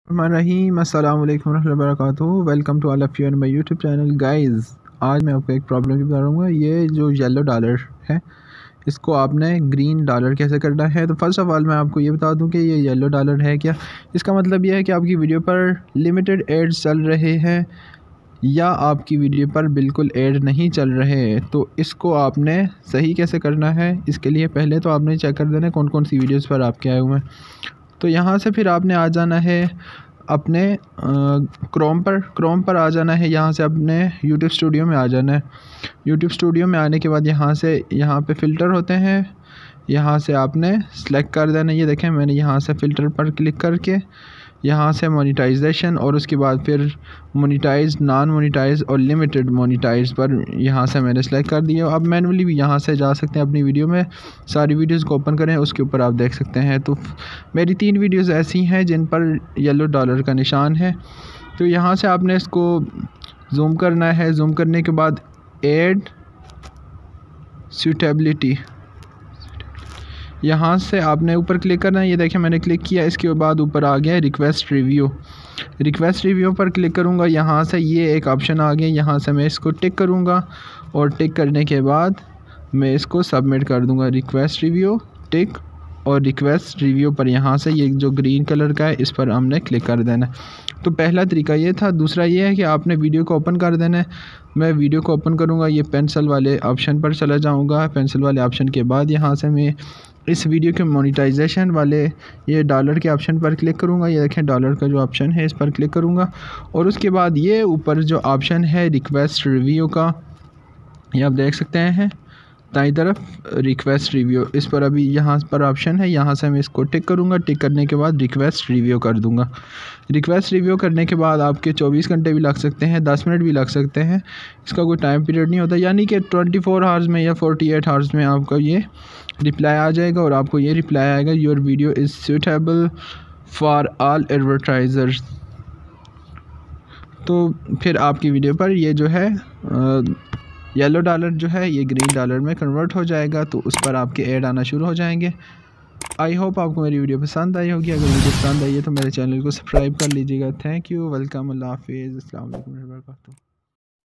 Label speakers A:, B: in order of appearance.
A: रहीम अस्सलाम वालेकुम रहमतुल्लाहि व बरकातुहू। Welcome to all of you on my YouTube channel guys. आज मैं आपको एक प्रॉब्लम की बता रहा हूँ। ये जो येलो डॉलर है इसको आपने ग्रीन डॉलर कैसे करना है। तो फर्स्ट ऑफ़ ऑल मैं आपको ये बता दूं कि ये येलो डॉलर है क्या। इसका मतलब ये है कि आपकी वीडियो पर लिमिटेड एड्स चल रहे हैं या आपकी वीडियो पर बिल्कुल ऐड नहीं चल रहे। तो इसको आपने सही कैसे करना है, इसके लिए पहले तो आपने चेक कर देना है कौन कौन सी वीडियोस पर आपके आए हुए हैं। तो यहाँ से फिर आपने आ जाना है अपने क्रोम पर आ जाना है। यहाँ से अपने यूट्यूब स्टूडियो में आ जाना है। यूट्यूब स्टूडियो में आने के बाद यहाँ पे फ़िल्टर होते हैं, यहाँ से आपने सेलेक्ट कर देना। ये देखें मैंने यहाँ से फ़िल्टर पर क्लिक करके यहाँ से मोनेटाइजेशन और उसके बाद फिर मोनेटाइज, नॉन मोनेटाइज और लिमिटेड मोनेटाइज पर यहाँ से मैंने सेलेक्ट कर दिया। अब मैनुअली भी यहाँ से जा सकते हैं अपनी वीडियो में, सारी वीडियोस को ओपन करें, उसके ऊपर आप देख सकते हैं। तो मेरी 3 वीडियोस ऐसी हैं जिन पर येलो डॉलर का निशान है। तो यहाँ से आपने इसको जूम करना है। जूम करने के बाद ऐड सूटेबिलिटी, यहाँ से आपने ऊपर क्लिक करना है। ये देखें मैंने क्लिक किया, इसके बाद ऊपर आ गया रिक्वेस्ट रिव्यू। रिक्वेस्ट रिव्यू पर क्लिक करूँगा, यहाँ से ये एक ऑप्शन आ गया। यहाँ से मैं इसको टिक करूँगा और टिक करने के बाद मैं इसको सबमिट कर दूँगा। रिक्वेस्ट रिव्यू टिक और रिक्वेस्ट रिव्यू पर यहाँ से ये जो ग्रीन कलर का है इस पर हमने क्लिक कर देना। तो पहला तरीका ये था। दूसरा ये है कि आपने वीडियो को ओपन कर देना है। मैं वीडियो को ओपन करूँगा, ये पेंसिल वाले ऑप्शन पर चला जाऊँगा। पेंसिल वाले ऑप्शन के बाद यहाँ से मैं इस वीडियो के मोनेटाइजेशन वाले ये डॉलर के ऑप्शन पर क्लिक करूँगा। ये देखें डॉलर का जो ऑप्शन है इस पर क्लिक करूँगा और उसके बाद ये ऊपर जो ऑप्शन है रिक्वेस्ट रिव्यू का, ये आप देख सकते हैं दाईं तरफ रिक्वेस्ट रिव्यू, इस पर अभी यहाँ पर ऑप्शन है। यहाँ से मैं इसको टिक करूँगा। टिक करने के बाद रिक्वेस्ट रिव्यू कर दूँगा। रिक्वेस्ट रिव्यू करने के बाद आपके 24 घंटे भी लग सकते हैं, 10 मिनट भी लग सकते हैं। इसका कोई टाइम पीरियड नहीं होता, यानी कि 24 आवर्स में या 48 आवर्स में आपका ये रिप्लाई आ जाएगा और आपको ये रिप्लाई आएगा your video is suitable for all advertisers. तो फिर आपकी वीडियो पर ये जो है येलो डॉलर जो है ये ग्रीन डॉलर में कन्वर्ट हो जाएगा। तो उस पर आपके ऐड आना शुरू हो जाएंगे। आई होप आपको मेरी वीडियो पसंद आई होगी। अगर वीडियो पसंद आई है तो मेरे चैनल को सब्सक्राइब कर लीजिएगा। थैंक यू, वेलकम, अल्लाह हाफिज़, अस्सलाम वालेकुम।